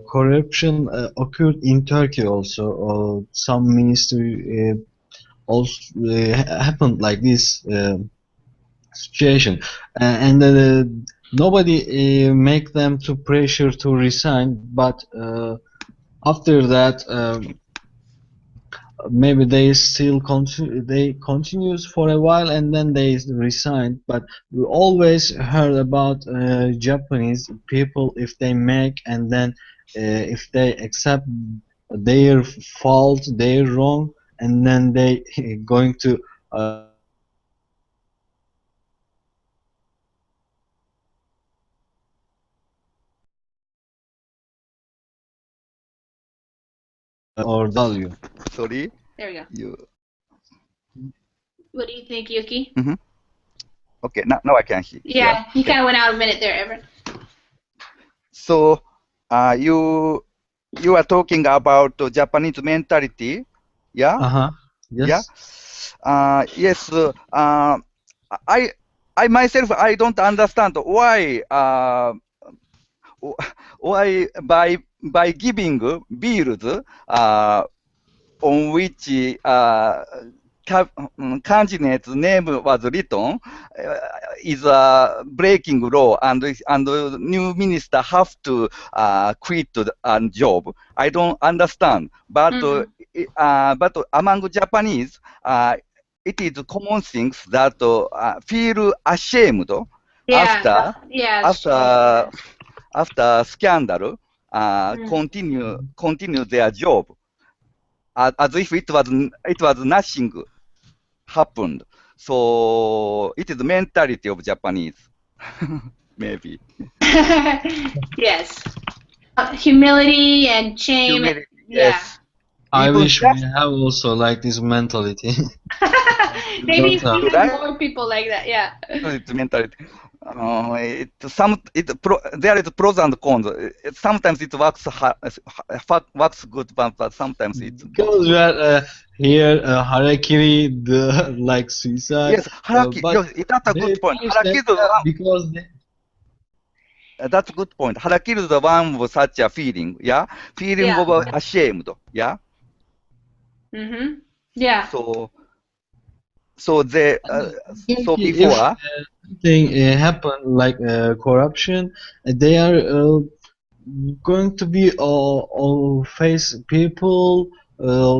corruption occurred in Turkey also. Some ministry also happened like this situation, and nobody make them to pressure to resign. But after that, maybe they still continues for a while, and then they resign. But we always heard about Japanese people, if they make and then if they accept their fault, their wrong, and then they going to or value. Sorry. There we go. What do you think, Yuki? Okay, now I can hear. Yeah, you kind of went out a minute there, Evan. So you are talking about Japanese mentality, yeah? Yes. Yeah. Yes. I myself, I don't understand why by giving bills on which candidate's name was written is a breaking law, and new minister have to quit the job. I don't understand, but but among Japanese, it is common things that feel ashamed after after scandal, continue their job as if it was nothing happened. So it is the mentality of Japanese, maybe. Yes. Humility and shame. Humility, yes. I wish we have also like this mentality. Maybe more people like that. Yeah. It's mentality. There is pros and cons. Sometimes it works good, but sometimes it's because we are here harakiri, like suicide. Yes, harakiri. That's a good point. Harakiri because that's a good point. Harakiri is the one with such a feeling. Yeah, feeling of ashamed. Yeah. Yeah. So they so before thing happen like corruption, they are going to be face people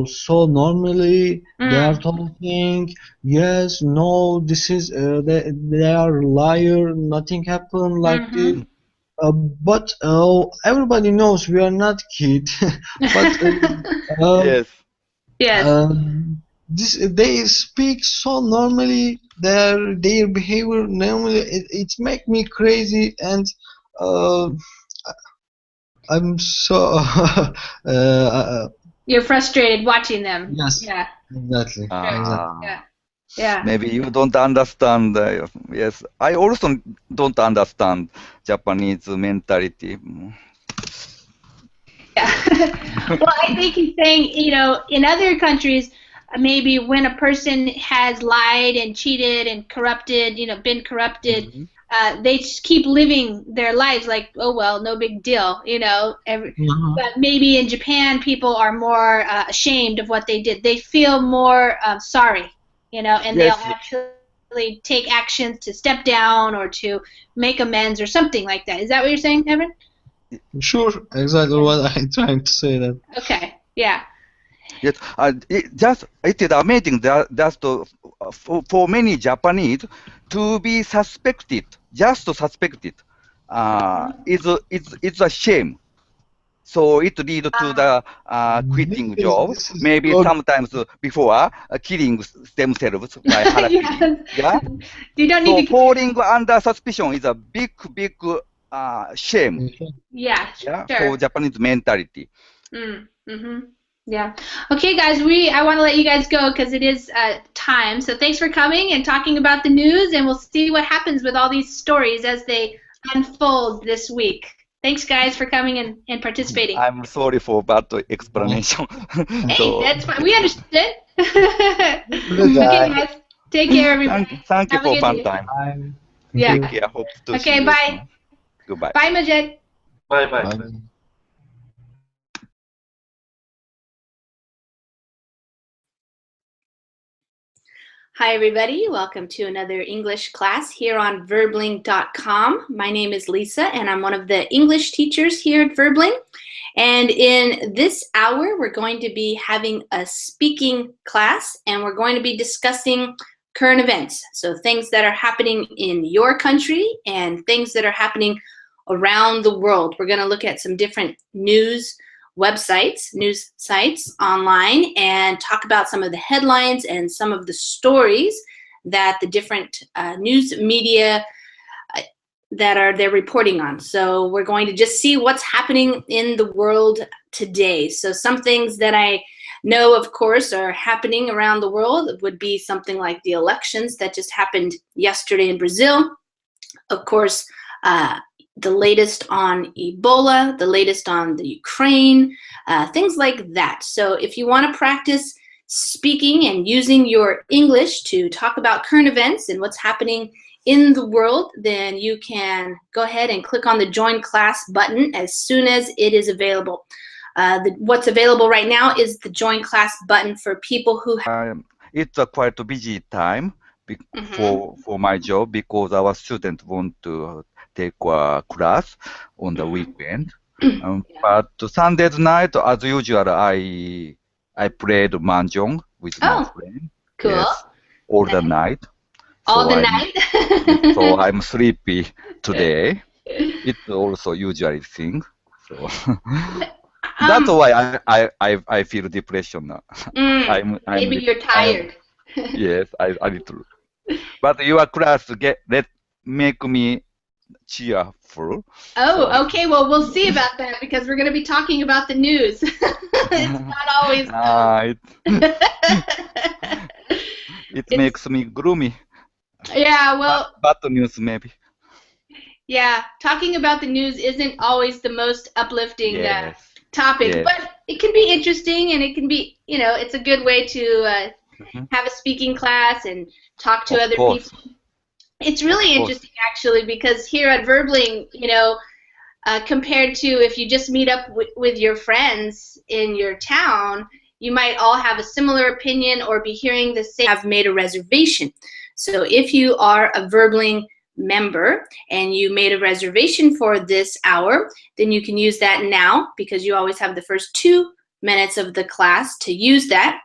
so normally they are talking yes no this is they are liar, nothing happened like this, but everybody knows we are not kids. But yes. They speak so normally, their behavior normally, it make me crazy, and I'm so you're frustrated watching them. Yes. Yeah. Exactly. Yeah. Maybe you don't understand. Yes, I also don't understand Japanese mentality. Yeah. Well, I think he's saying, in other countries, maybe when a person has lied and cheated and corrupted, been corrupted, they just keep living their lives like, oh, well, no big deal, But maybe in Japan, people are more ashamed of what they did. They feel more sorry, and they'll actually take actions to step down or to make amends or something like that. Is that what you're saying, Evan? Sure, exactly what I'm trying to say. That. Okay. Yeah. Yes, it is amazing that for many Japanese to be suspected, just suspected, it's a shame. So it leads to the quitting job. Maybe sometimes before killing themselves by harakiri. Yeah. You don't need to falling under suspicion is a big shame. Yeah. Yeah. Sure. For Japanese mentality. Yeah. Okay, guys, I want to let you guys go because it is time. So thanks for coming and talking about the news, and we'll see what happens with all these stories as they unfold this week. Thanks, guys, for coming and participating. I'm sorry for bad explanation. Hey, that's fine. We understood. Okay, guys. Take care, everybody. Thank you for fun time. Yeah. Take care. Hope to see you bye. soon. Goodbye. Bye, Majid. Bye. Hi, everybody. Welcome to another English class here on verbling.com. My name is Lisa, and I'm one of the English teachers here at Verbling. And in this hour, we're going to be having a speaking class, and we're going to be discussing current events. So things that are happening in your country and things that are happening around the world. We're going to look at some different news sites online, and talk about some of the headlines and some of the stories that the different news media that they're reporting on. So we're going to just see what's happening in the world today. So some things that I know, of course, are happening around the world would be something like the elections that just happened yesterday in Brazil. Of course, the latest on Ebola, the latest on the Ukraine, things like that. So if you want to practice speaking and using your English to talk about current events and what's happening in the world, then you can go ahead and click on the Join Class button as soon as it is available. What's available right now is the Join Class button for people who it's a quite busy time for my job because our students want to take a class on the weekend. But Sunday night, as usual, I played mahjong with my friend. Cool. Yes, all the night. All the night? So I'm sleepy today. It's also usually thing. So that's why I feel depression now. Maybe you're tired. Yes, I little. But your class make me cheerful. Oh, okay. Well, we'll see about that because we're going to be talking about the news. It's not always. It makes me gloomy. Yeah, well. Bad news, maybe. Yeah, talking about the news isn't always the most uplifting topic, but it can be interesting, and it can be, it's a good way to have a speaking class and talk to other people. It's really interesting, actually, because here at Verbling, compared to if you just meet up with your friends in your town, you might all have a similar opinion or be hearing the same. Have made a reservation. So if you are a Verbling member and you made a reservation for this hour, then you can use that now because you always have the first 2 minutes of the class to use that.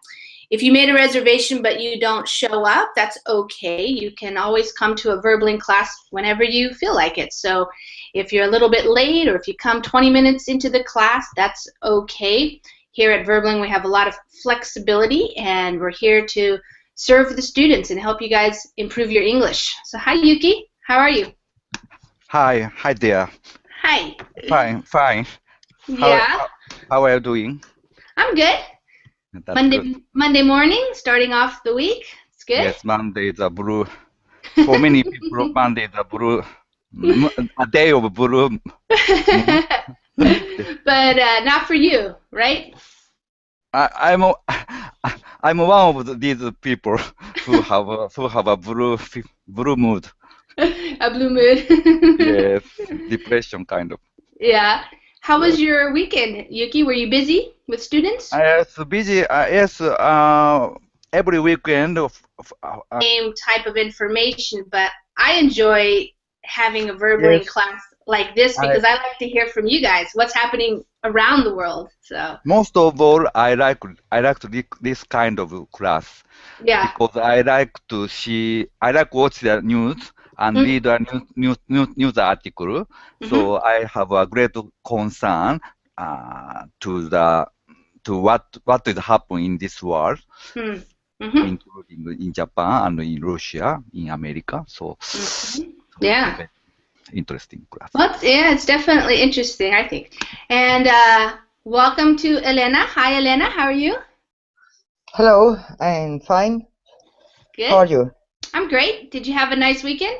If you made a reservation but you don't show up, that's okay. You can always come to a Verbling class whenever you feel like it. So if you're a little bit late or if you come 20 minutes into the class, that's okay. Here at Verbling, we have a lot of flexibility, and we're here to serve the students and help you guys improve your English. So hi, Yuki. How are you? Hi there. Hi. Fine. Yeah. How are you doing? I'm good. Monday morning, starting off the week. It's good. Yes, Monday is a blue. For many people, Monday is a blue. A day of blue. But not for you, right? I'm one of these people who have a blue mood. A blue mood. Yes, depression kind of. Yeah. How was your weekend, Yuki? Were you busy with students? Yes, busy. Yes, every weekend. Same type of information, but I enjoy having a Verbling class like this because I like to hear from you guys what's happening around the world. So most of all, I like this kind of class. Yeah. Because I like watch the news and read a news article. So I have a great concern to what is happening in this world, including in Japan and in Russia, in America. So yeah, interesting class. It's definitely interesting, I think. And welcome to Elena. Hi, Elena. How are you? Hello, I'm fine. Good. How are you? I'm great. Did you have a nice weekend?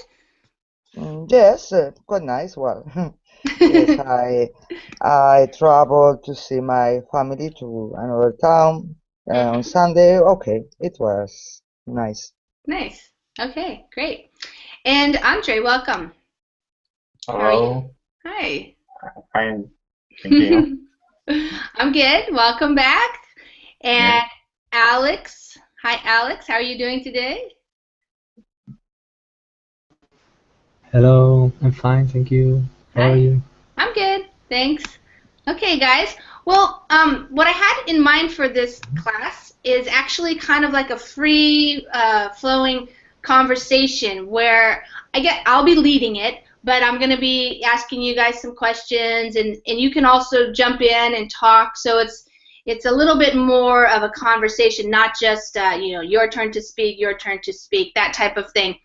Yes, quite nice. Well, yes, I traveled to see my family to another town on Sunday. Okay, it was nice. Nice. Okay, great. And Andre, welcome. Hello. Hi. Fine. Thank you. I'm good. Welcome back. And Alex. Hi, Alex. How are you doing today? Hello. I'm fine. Thank you. How are you? I'm good. Thanks. Okay, guys. Well, what I had in mind for this class is actually kind of like a free flowing conversation where I'll be leading it, but I'm going to be asking you guys some questions, and you can also jump in and talk. So it's a little bit more of a conversation, not just your turn to speak, that type of thing.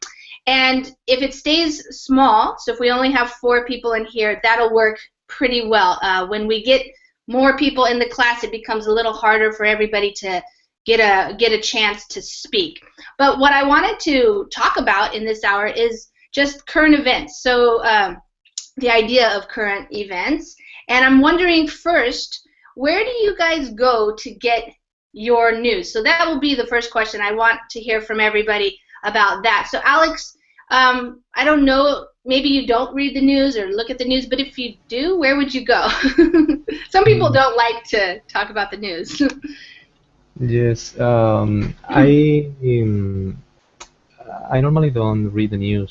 And if it stays small, so if we only have 4 people in here, that'll work pretty well. When we get more people in the class, it becomes a little harder for everybody to get a chance to speak. But what I wanted to talk about in this hour is just current events. So the idea of current events. And I'm wondering first, where do you guys go to get your news? So that will be the first question. I want to hear from everybody about that. So Alex, I don't know, maybe you don't read the news or look at the news, but if you do, where would you go? Some people don't like to talk about the news. Yes, I normally don't read the news.